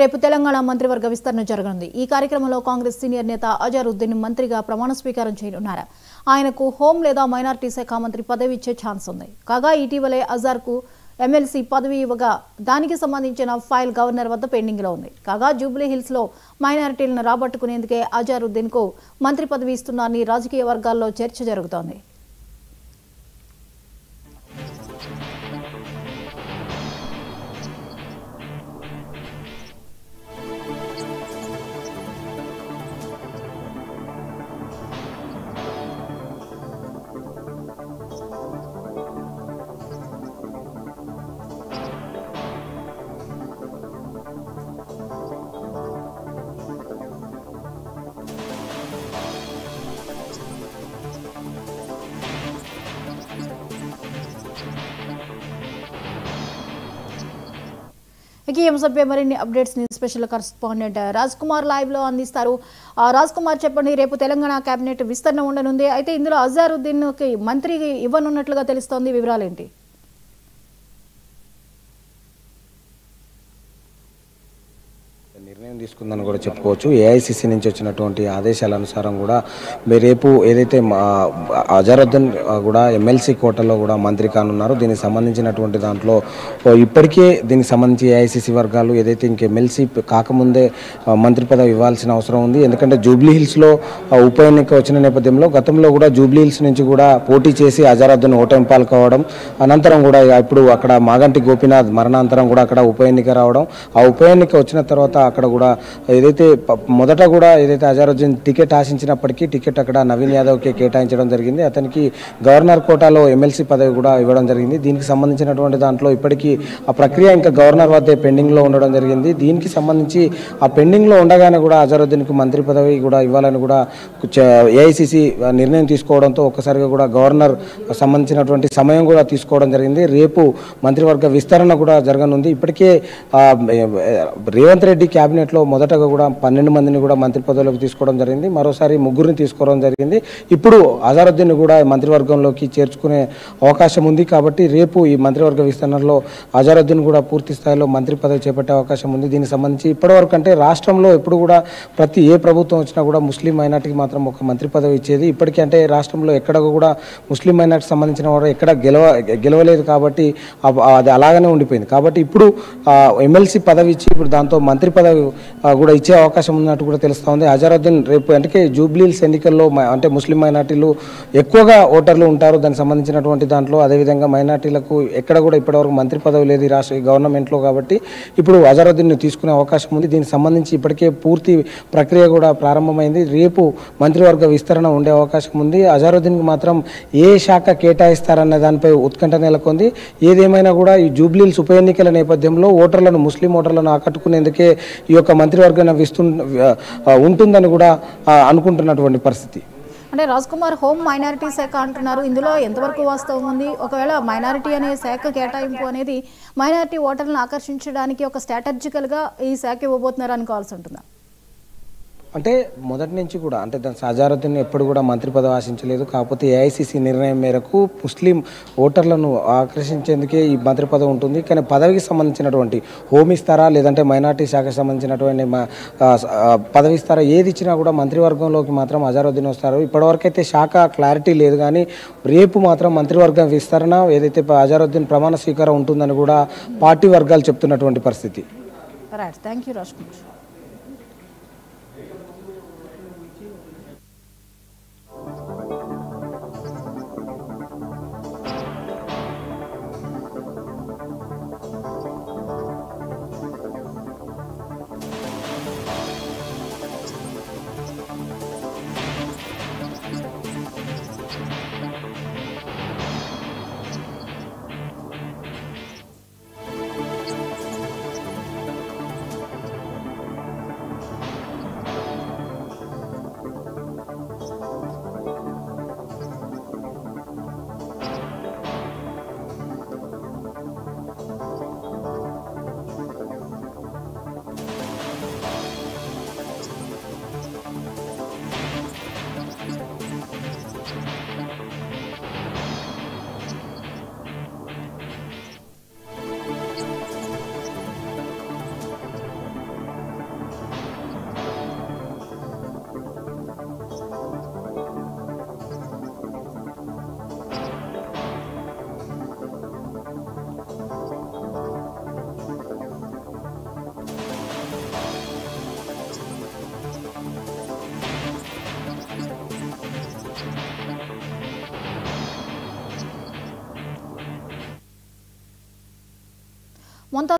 రేపు తెలంగాణ మంత్రివర్గ విస్తరణ జరగనుంది. ఈ కార్యక్రమంలో కాంగ్రెస్ సీనియర్ నేత అజారుద్దీన్ మంత్రిగా ప్రమాణ స్వీకారం చేయనున్నారు. ఆయనకు హోం లేదా మైనారిటీ శాఖ మంత్రి పదవి ఇచ్చే ఛాన్స్ ఉంది. కాగా ఇటీవలే అజార్కు ఎమ్మెల్సీ పదవి ఇవ్వగా దానికి సంబంధించిన ఫైల్ గవర్నర్ వద్ద పెండింగ్ లో ఉంది. కాగా జూబ్లీ హిల్స్ లో మైనారిటీలను రాబట్టుకునేందుకే అజారుద్దీన్ కు మంత్రి పదవి ఇస్తున్నారని రాజకీయ వర్గాల్లో చర్చ జరుగుతోంది. ఈ అంశంపై మరిన్ని అప్డేట్స్ ని special correspondent Raj Kumar live లో అందిస్తారు. రాజ్ కుమార్ చెప్పండి, రేపు తెలంగాణ కేబినెట్ విస్తరణ ఉండనుంది. అయితే ఇందులో అజారుద్దీన్ కి మంత్రి ఇవ్వనున్నట్లుగా తెలుస్తోంది. వివరాలు ఏంటి? నిర్ణయం తీసుకుందని కూడా చెప్పుకోవచ్చు. ఏఐసిసి నుంచి వచ్చినటువంటి ఆదేశాల అనుసారం కూడా రేపు ఏదైతే అజారుద్దీన్ కూడా ఎమ్మెల్సీ కోటాలో కూడా మంత్రి కానున్నారు. దీనికి సంబంధించినటువంటి దాంట్లో ఇప్పటికే దీనికి సంబంధించి ఏఐసిసి వర్గాలు ఏదైతే ఇంక ఎమ్మెల్సీ కాకముందే మంత్రి పదవి ఇవ్వాల్సిన అవసరం ఉంది. ఎందుకంటే జూబ్లీ హిల్స్లో ఉప ఎన్నిక వచ్చిన నేపథ్యంలో గతంలో కూడా జూబ్లీ హిల్స్ నుంచి కూడా పోటీ చేసి అజారుద్దీన్ ఓటమి పాల్కోవడం, అనంతరం కూడా ఇప్పుడు అక్కడ మాగంటి గోపీనాథ్ మరణాంతరం కూడా అక్కడ ఉప ఎన్నిక రావడం, ఆ ఉప ఎన్నిక వచ్చిన తర్వాత అక్కడ కూడా ఏదైతే మొదట కూడా ఏదైతే అజారుద్దీన్ టికెట్ ఆశించినప్పటికీ టికెట్ అక్కడ నవీన్ యాదవ్కి కేటాయించడం జరిగింది. అతనికి గవర్నర్ కోటాలో ఎమ్మెల్సీ పదవి కూడా ఇవ్వడం జరిగింది. దీనికి సంబంధించినటువంటి దాంట్లో ఇప్పటికీ ఆ ప్రక్రియ ఇంకా గవర్నర్ వద్దే పెండింగ్లో ఉండడం జరిగింది. దీనికి సంబంధించి ఆ పెండింగ్లో ఉండగానే కూడా అజారుద్దీన్కి మంత్రి పదవి కూడా ఇవ్వాలని కూడా ఏఐసిసి నిర్ణయం తీసుకోవడంతో ఒక్కసారిగా కూడా గవర్నర్ సంబంధించినటువంటి సమయం కూడా తీసుకోవడం జరిగింది. రేపు మంత్రివర్గ విస్తరణ కూడా జరగనుంది. ఇప్పటికే రేవంత్ రెడ్డి క్యాబినెట్లో మొదటగా కూడా 12 మందిని కూడా మంత్రి పదవులకు తీసుకోవడం జరిగింది. మరోసారి 3 తీసుకోవడం జరిగింది. ఇప్పుడు అజారుద్దీన్ కూడా మంత్రివర్గంలోకి చేర్చుకునే అవకాశం ఉంది. కాబట్టి రేపు ఈ మంత్రివర్గ విస్తరణలో అజారుద్దీన్ కూడా పూర్తి స్థాయిలో మంత్రి పదవి చేపట్టే అవకాశం ఉంది. దీనికి సంబంధించి ఇప్పటివరకు అంటే రాష్ట్రంలో ఎప్పుడు కూడా ఏ ప్రభుత్వం వచ్చినా కూడా ముస్లిం మైనార్టీకి మాత్రం ఒక మంత్రి పదవి ఇచ్చేది. ఇప్పటికీ అంటే రాష్ట్రంలో ఎక్కడ కూడా ముస్లిం మైనార్టీకి సంబంధించిన వారు ఎక్కడ గెలవలేదు. కాబట్టి అది అలాగనే ఉండిపోయింది. కాబట్టి ఇప్పుడు ఎమ్మెల్సీ పదవి ఇచ్చి ఇప్పుడు దాంతో మంత్రి పదవి కూడా ఇచ్చే అవకాశం ఉన్నట్టు కూడా తెలుస్తోంది. అజారుద్దీన్ రేపు అంటే జూబ్లీ హిల్స్ ఎన్నికల్లో అంటే ముస్లిం మైనార్టీలు ఎక్కువగా ఓటర్లు ఉంటారు. దానికి సంబంధించినటువంటి దాంట్లో అదేవిధంగా మైనార్టీలకు ఎక్కడ కూడా ఇప్పటివరకు మంత్రి పదవి లేదు ఈ రాష్ట్ర గవర్నమెంట్లో. కాబట్టి ఇప్పుడు అజారుద్దీన్ తీసుకునే అవకాశం ఉంది. దీనికి సంబంధించి ఇప్పటికే పూర్తి ప్రక్రియ కూడా ప్రారంభమైంది. రేపు మంత్రివర్గ విస్తరణ ఉండే అవకాశం ఉంది. అజారుద్దీన్కి మాత్రం ఏ శాఖ కేటాయిస్తారన్న దానిపై ఉత్కంఠ నెలకొంది. ఏదేమైనా కూడా ఈ జూబ్లీ హిల్స్ ఉప ఎన్నికల నేపథ్యంలో ముస్లిం ఓటర్లను ఆకట్టుకునేందుకే ఈ యొక్క మంత్రివర్గం ఉంటుందని కూడా అనుకుంటున్నటువంటి పరిస్థితి. అంటే రాజ్ కుమార్ హోమ్ మైనారిటీ శాఖ అంటున్నారు. ఇందులో ఎంతవరకు వాస్తవం ఉంది? ఒకవేళ మైనారిటీ అనే శాఖ కేటాయింపు అనేది మైనారిటీ ఓటర్లను ఆకర్షించడానికి ఒక స్ట్రాటజికల్గా ఈ శాఖ ఇవ్వబోతున్నారు అనుకోవాల్సి ఉంటుందా? అంటే మొదటి నుంచి కూడా అంటే దాని అజారుద్దీన్ ఎప్పుడు కూడా మంత్రి పదవి ఆశించలేదు. కాకపోతే ఏఐసిసి నిర్ణయం మేరకు ముస్లిం ఓటర్లను ఆకర్షించేందుకే ఈ మంత్రి పదవి ఉంటుంది. కానీ పదవికి సంబంధించినటువంటి హోమ్ ఇస్తారా లేదంటే మైనార్టీ శాఖకు సంబంధించినటువంటి పదవి ఇస్తారా, ఏది ఇచ్చినా కూడా మంత్రివర్గంలోకి మాత్రం అజారుద్దీన్ వస్తారు. ఇప్పటివరకైతే శాఖ క్లారిటీ లేదు. కానీ రేపు మాత్రం మంత్రివర్గం విస్తరణ ఏదైతే అజారుద్దీన్ ప్రమాణ స్వీకారం ఉంటుందని కూడా పార్టీ వర్గాలు చెప్తున్నటువంటి పరిస్థితి. Right, thank you Raj Kumar.